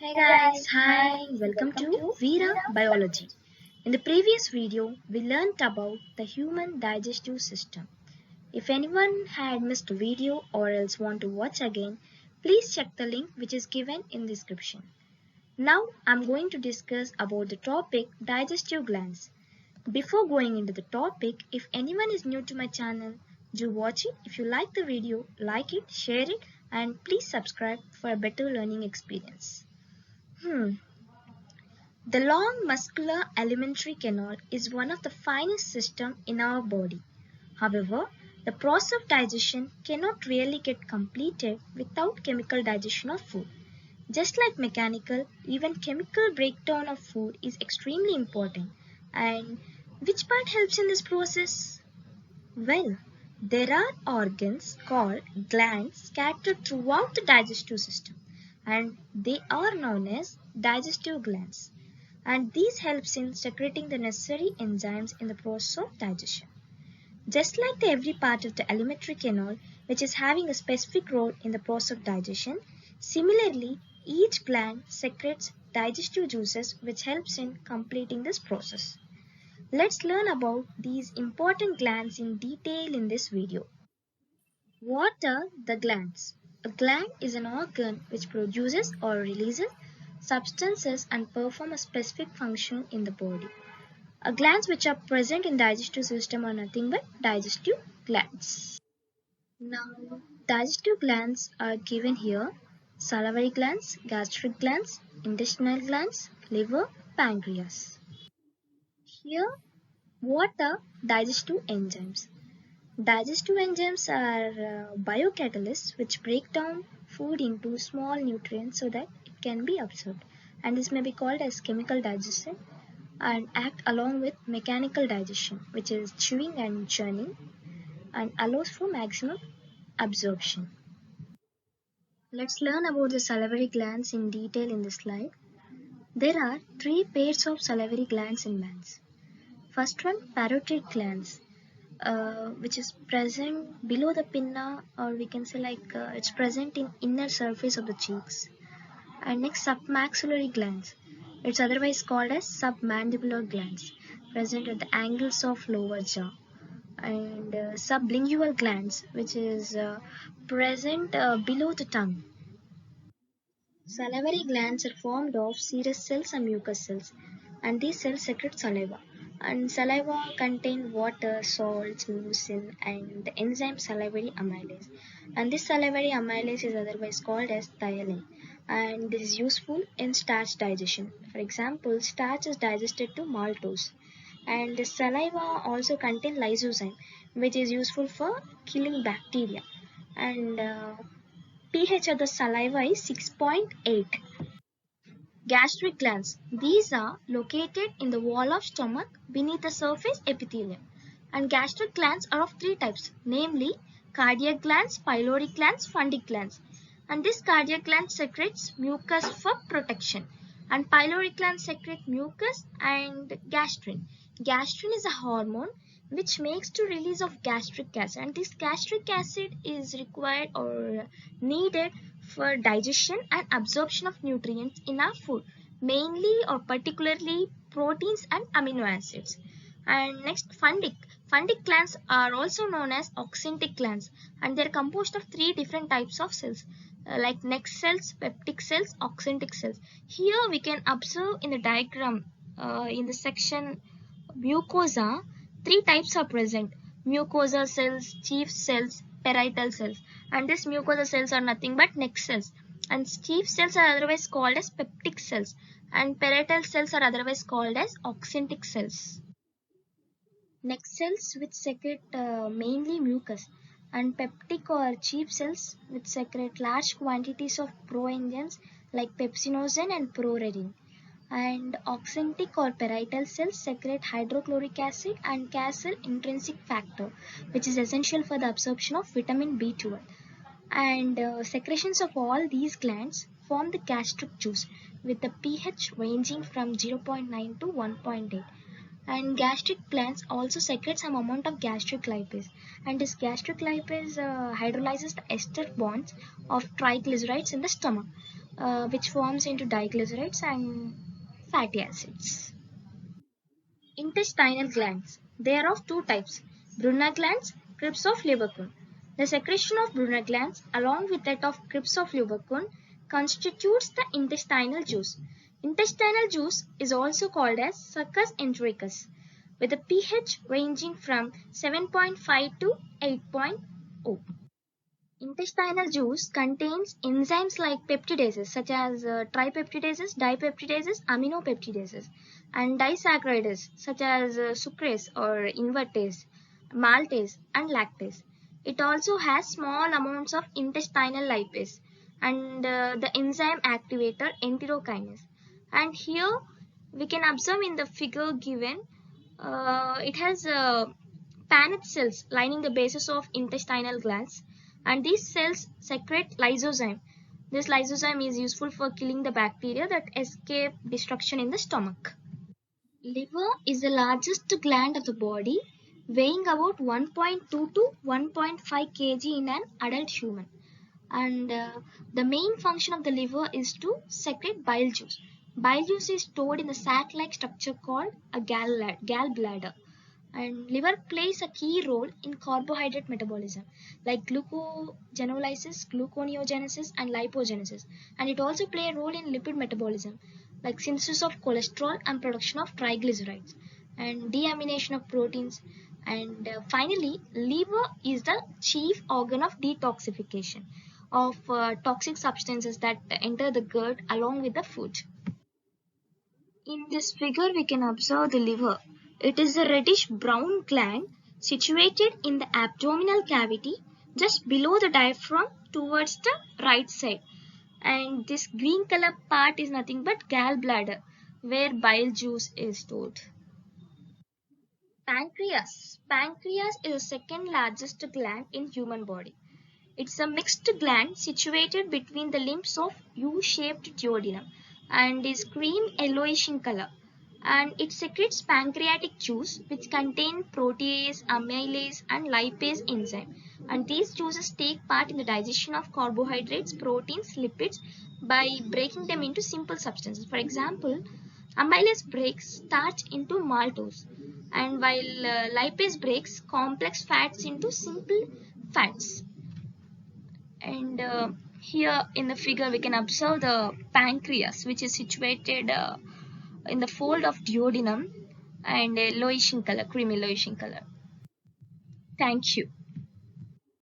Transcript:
Hey guys, hi, welcome to Veera Biology. In the previous video, we learned about the human digestive system. If anyone had missed a video or else want to watch again, please check the link which is given in the description. Now I'm going to discuss about the topic digestive glands. Before going into the topic, if anyone is new to my channel, do watch it. If you like the video, like it, share it, and please subscribe for a better learning experience. The long muscular alimentary canal is one of the finest systems in our body. However, the process of digestion cannot really get completed without chemical digestion of food. Just like mechanical, even chemical breakdown of food is extremely important. And which part helps in this process? Well, there are organs called glands scattered throughout the digestive system, and they are known as digestive glands, and these helps in secreting the necessary enzymes in the process of digestion. Just like the every part of the alimentary canal which is having a specific role in the process of digestion, similarly each gland secretes digestive juices which helps in completing this process. Let's learn about these important glands in detail in this video. What are the glands? A gland is an organ which produces or releases substances and perform a specific function in the body. Glands which are present in digestive system are nothing but digestive glands. Now, digestive glands are given here: salivary glands, gastric glands, intestinal glands, liver, pancreas. Here, what are digestive enzymes? Digestive enzymes are biocatalysts which break down food into small nutrients so that it can be absorbed, and this may be called as chemical digestion and act along with mechanical digestion, which is chewing and churning, and allows for maximum absorption. Let's learn about the salivary glands in detail in this slide. There are three pairs of salivary glands in man. First one, parotid glands, which is present below the pinna, or we can say it's present in inner surface of the cheeks. And next, submaxillary glands, it's otherwise called as submandibular glands, present at the angles of lower jaw. And sublingual glands, which is present below the tongue. Salivary glands are formed of serous cells and mucus cells, and these cells secrete saliva. And saliva contain water, salts, mucin, and the enzyme salivary amylase. And this salivary amylase is otherwise called as thiolin. And this is useful in starch digestion. For example, starch is digested to maltose. And the saliva also contain lysozyme, which is useful for killing bacteria. And pH of the saliva is 6.8. Gastric glands. These are located in the wall of stomach beneath the surface epithelium. And gastric glands are of three types, namely cardiac glands, pyloric glands, fundic glands. And this cardiac gland secretes mucus for protection. And pyloric glands secrete mucus and gastrin. Gastrin is a hormone which makes the release of gastric acid, and this gastric acid is required or needed for digestion and absorption of nutrients in our food, mainly or particularly proteins and amino acids. And next, fundic. Fundic glands are also known as oxyntic glands, and they are composed of three different types of cells, like neck cells, peptic cells, oxyntic cells. Here we can observe in the diagram in the section mucosa, three types are present: mucosa cells, chief cells, parietal cells. And these mucosa cells are nothing but neck cells, and chief cells are otherwise called as peptic cells, and parietal cells are otherwise called as oxyntic cells. Neck cells which secrete mainly mucus, and peptic or chief cells which secrete large quantities of proenzymes like pepsinogen and prorerin. And oxyntic or parietal cells secrete hydrochloric acid and Cas intrinsic factor, which is essential for the absorption of vitamin B12. And secretions of all these glands form the gastric juice with the pH ranging from 0.9 to 1.8. And gastric glands also secrete some amount of gastric lipase, and this gastric lipase hydrolyzes the ester bonds of triglycerides in the stomach. which forms into diglycerides and fatty acids. Intestinal glands. They are of two types, Brunner glands, Krebs-Leverkühn. The secretion of Brunner glands along with that of Krebs-Leverkühn constitutes the intestinal juice. Intestinal juice is also called as succus entericus, with a pH ranging from 7.5 to 8.0. Intestinal juice contains enzymes like peptidases such as tripeptidases, dipeptidases, aminopeptidases, and disaccharides such as sucrase or invertase, maltase, and lactase. It also has small amounts of intestinal lipase and the enzyme activator enterokinase. And here we can observe in the figure given, it has Paneth cells lining the bases of intestinal glands, and these cells secrete lysozyme. This lysozyme is useful for killing the bacteria that escape destruction in the stomach. Liver is the largest gland of the body, weighing about 1.2 to 1.5 kg in an adult human. And the main function of the liver is to secrete bile juice. Bile juice is stored in the sac-like structure called a gallbladder. And liver plays a key role in carbohydrate metabolism like glucogenolysis, gluconeogenesis, and lipogenesis. And it also plays a role in lipid metabolism like synthesis of cholesterol and production of triglycerides and deamination of proteins. And finally, liver is the chief organ of detoxification of toxic substances that enter the gut along with the food. In this figure, we can observe the liver. It is a reddish brown gland situated in the abdominal cavity just below the diaphragm towards the right side. And this green color part is nothing but gallbladder, where bile juice is stored. Pancreas. Pancreas is the second largest gland in human body. It's a mixed gland situated between the limbs of U-shaped duodenum and is cream yellowish in color. And it secretes pancreatic juice which contain protease, amylase and lipase enzyme. And these juices take part in the digestion of carbohydrates, proteins, lipids by breaking them into simple substances. For example, amylase breaks starch into maltose, and while lipase breaks complex fats into simple fats. And here in the figure we can observe the pancreas, which is situated in the fold of duodenum and yellowish in color, creamy yellowish in color. Thank you.